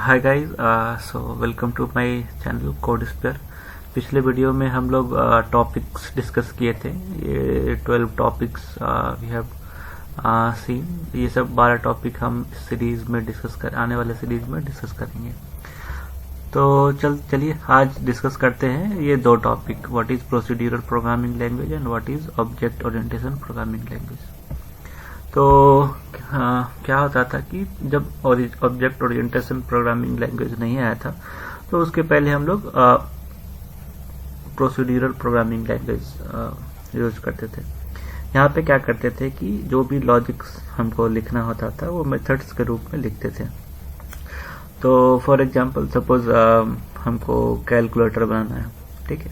Hi guys, so welcome to my channel code spare. पिछले video में हम लोग टॉपिक्स डिस्कस किए थे। ये 12 टॉपिक्स वी हैव सीन। ये सब 12 टॉपिक हम इस सीरीज में आने वाले सीरीज में डिस्कस करेंगे। तो चलिए आज डिस्कस करते हैं ये दो topic, what is procedural programming language and what is object orientation programming language. तो क्या होता था कि जब ऑब्जेक्ट ओरिएंटेशन प्रोग्रामिंग लैंग्वेज नहीं आया था तो उसके पहले हम लोग प्रोसीड्यूरल प्रोग्रामिंग लैंग्वेज यूज करते थे। यहाँ पे क्या करते थे कि जो भी लॉजिक्स हमको लिखना होता था वो मेथड्स के रूप में लिखते थे। तो फॉर एग्जांपल सपोज हमको कैलकुलेटर बनाना है, ठीक है।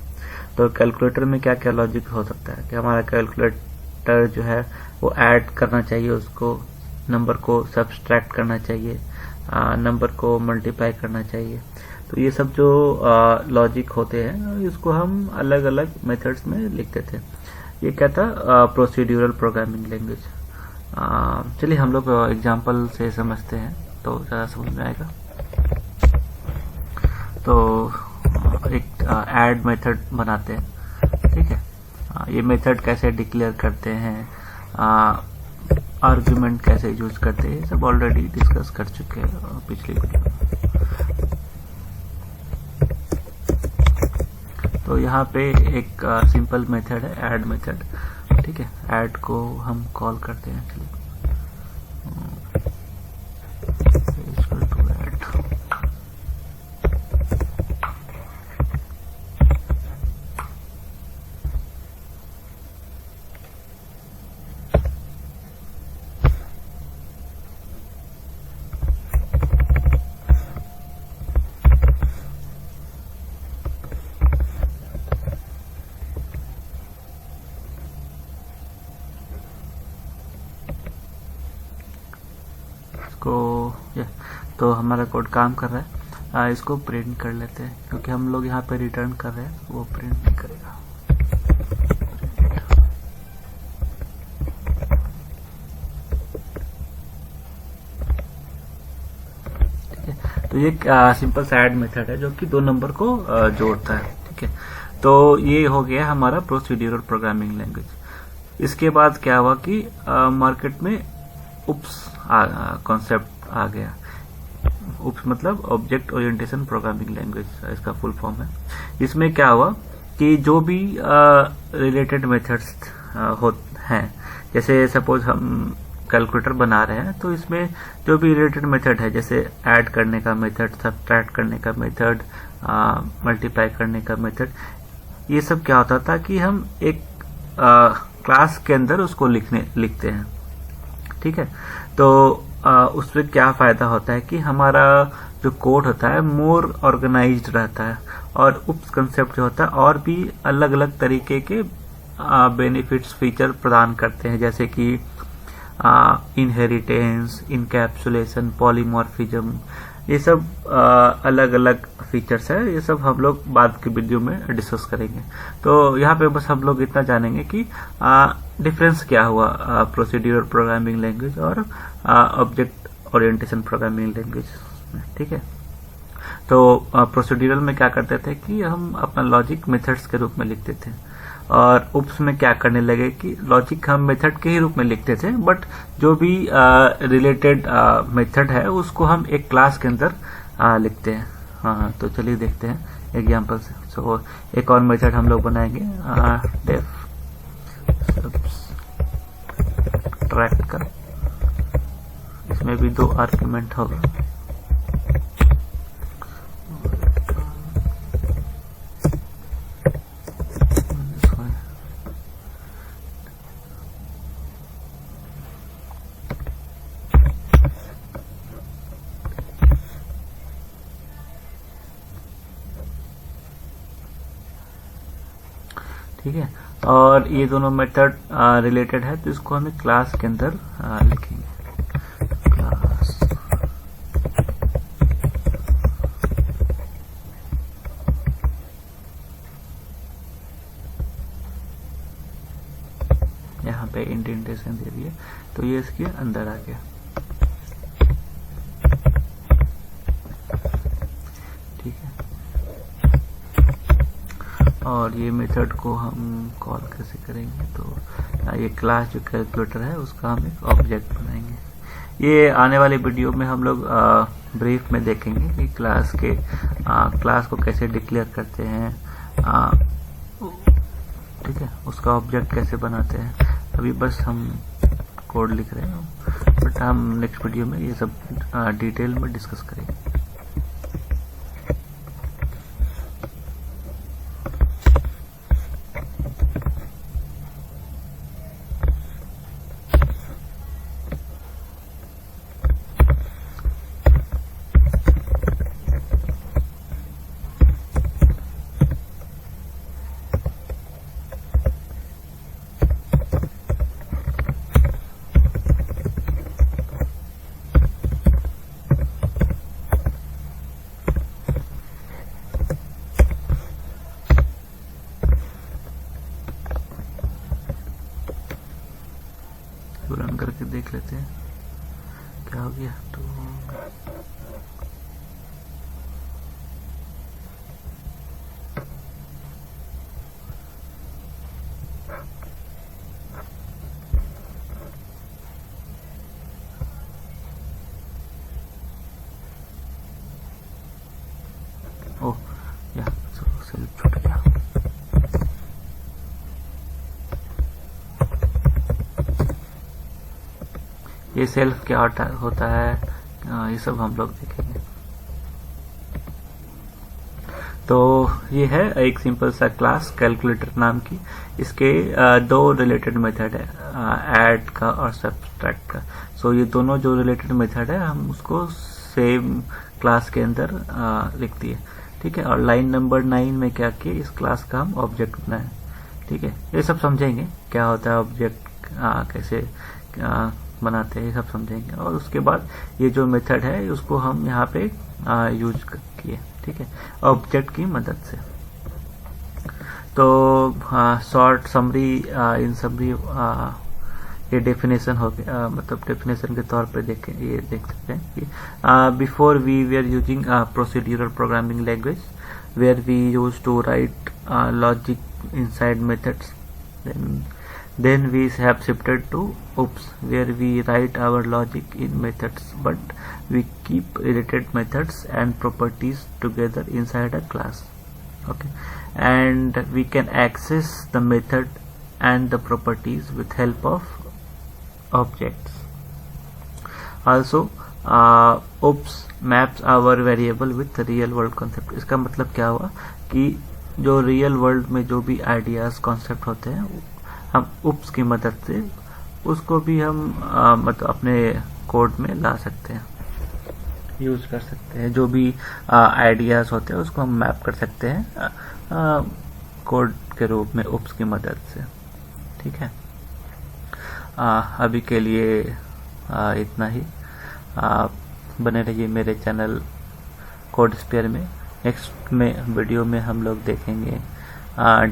तो कैलकुलेटर में क्या क्या लॉजिक हो सकता है कि हमारा कैलकुलेटर जो है वो ऐड करना चाहिए, उसको नंबर को सब्सट्रैक्ट करना चाहिए, नंबर को मल्टीप्लाई करना चाहिए। तो ये सब जो लॉजिक होते हैं इसको हम अलग अलग मेथड्स में लिखते थे। ये क्या था, प्रोसीड्यूरल प्रोग्रामिंग लैंग्वेज। चलिए हम लोग एग्जांपल से समझते हैं तो ज़्यादा समझ में आएगा। तो एक ऐड मेथड बनाते हैं, ठीक है। ये मेथड कैसे डिक्लेयर करते हैं, आर्गुमेंट कैसे यूज करते हैं, सब ऑलरेडी डिस्कस कर चुके हैं पिछली वीडियो में। तो यहाँ पे एक सिंपल मेथड है ऐड मेथड, ठीक है। ऐड को हम कॉल करते हैं, चलिए तो हमारा कोड काम कर रहा है। इसको प्रिंट कर लेते हैं क्योंकि हम लोग यहाँ पे रिटर्न कर रहे हैं, वो प्रिंट नहीं करेगा। ठीक है, तो ये सिंपल सा ऐड मेथड है जो कि दो नंबर को जोड़ता है, ठीक है। तो ये हो गया हमारा प्रोसीड्यूरल प्रोग्रामिंग लैंग्वेज। इसके बाद क्या हुआ कि मार्केट में उप्स कॉन्सेप्ट आ गया। उप्स मतलब ऑब्जेक्ट ओरिएंटेशन प्रोग्रामिंग लैंग्वेज, इसका फुल फॉर्म है। इसमें क्या हुआ कि जो भी रिलेटेड मेथड्स हैं, जैसे सपोज हम कैलकुलेटर बना रहे हैं तो इसमें जो भी रिलेटेड मेथड है, जैसे ऐड करने का मेथड, सब्ट्रैक्ट करने का मेथड, मल्टीप्लाई करने का मेथड, ये सब क्या होता था कि हम एक क्लास के अंदर उसको लिखते हैं, ठीक है। तो उसमें क्या फायदा होता है कि हमारा जो कोड होता है मोर ऑर्गेनाइज्ड रहता है, और उप्स कंसेप्ट जो होता है और भी अलग अलग तरीके के बेनिफिट्स फीचर प्रदान करते हैं, जैसे कि इनहेरिटेंस, इनकैप्सुलेशन, पॉलीमॉर्फिज्म, ये सब अलग अलग फीचर्स है। ये सब हम लोग बाद के वीडियो में डिस्कस करेंगे। तो यहाँ पे बस हम लोग इतना जानेंगे कि डिफरेंस क्या हुआ प्रोसीड्यूरल प्रोग्रामिंग लैंग्वेज और ऑब्जेक्ट ओरिएंटेशन प्रोग्रामिंग लैंग्वेज में, ठीक है। तो प्रोसीड्यूरल में क्या करते थे कि हम अपना लॉजिक मेथड्स के रूप में लिखते थे, और उप्स में क्या करने लगे कि लॉजिक हम मेथड के ही रूप में लिखते थे, बट जो भी रिलेटेड मेथड है उसको हम एक क्लास के अंदर लिखते हैं। हाँ, तो चलिए देखते हैं एग्जांपल से। सो एक और मेथड हम लोग बनाएंगे, डेफ सब्सट्रैक्ट का। इसमें भी 2 आर्गुमेंट होगा। ठीक है, और ये दोनों मेथड रिलेटेड है तो इसको हमें क्लास के अंदर लिखेंगे। क्लास यहाँ पे इंडेंटेशन दे दिए तो ये इसके अंदर आ गया। और ये मेथड को हम कॉल कैसे करेंगे, तो ये क्लास जो कैलकुलेटर है उसका हम एक ऑब्जेक्ट बनाएंगे। ये आने वाले वीडियो में हम लोग ब्रीफ में देखेंगे कि क्लास को कैसे डिक्लेयर करते हैं, ठीक है, उसका ऑब्जेक्ट कैसे बनाते हैं। अभी बस हम कोड लिख रहे हैं, बट हम नेक्स्ट वीडियो में ये सब डिटेल में डिस्कस करेंगे। रन करके देख लेते हैं क्या हो गया। तो ओह या सेल्फ छूट गया। ये सेल्फ क्या होता है, ये सब हम लोग देखेंगे। तो ये है एक सिंपल सा क्लास कैलकुलेटर नाम की। इसके दो रिलेटेड मेथड है, ऐड का और सब्ट्रैक्ट का। सो ये दोनों जो रिलेटेड मेथड है हम उसको सेम क्लास के अंदर लिख दिए, ठीक है। और लाइन नंबर 9 में क्या किए, इस क्लास का हम ऑब्जेक्ट बनाए, ठीक है। ये सब समझेंगे क्या होता है ऑब्जेक्ट, कैसे बनाते हैं, ये सब समझेंगे। और उसके बाद ये जो मेथड है उसको हम यहाँ पे यूज किए, ठीक है, ऑब्जेक्ट की मदद से। तो शॉर्ट समरी, इन समरी ये डेफिनेशन हो गया, मतलब डेफिनेशन के तौर पे देखें, ये देख सकते हैं कि before we are using procedural programming language where we use to write logic inside methods, then we have shifted to OOPS where we write our logic in methods but we keep related methods and properties together inside a class, okay, and we can access the method and the properties with help of objects. Also OOPS maps our variable with real world concept। इसका मतलब क्या हुआ कि जो real world में जो भी ideas concept होते हैं हम UPS की मदद से उसको भी हम मतलब अपने कोड में ला सकते हैं, यूज कर सकते हैं। जो भी आइडियाज होते हैं उसको हम मैप कर सकते हैं कोड के रूप में UPS की मदद से, ठीक है। अभी के लिए इतना ही। बने रहिए मेरे चैनल कोड स्पेयर में। नेक्स्ट में वीडियो में हम लोग देखेंगे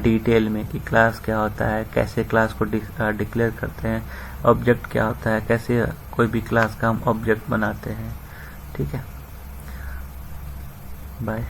डिटेल में कि क्लास क्या होता है, कैसे क्लास को डिक्लेयर करते हैं, ऑब्जेक्ट क्या होता है, कैसे कोई भी क्लास का हम ऑब्जेक्ट बनाते हैं, ठीक है। बाय।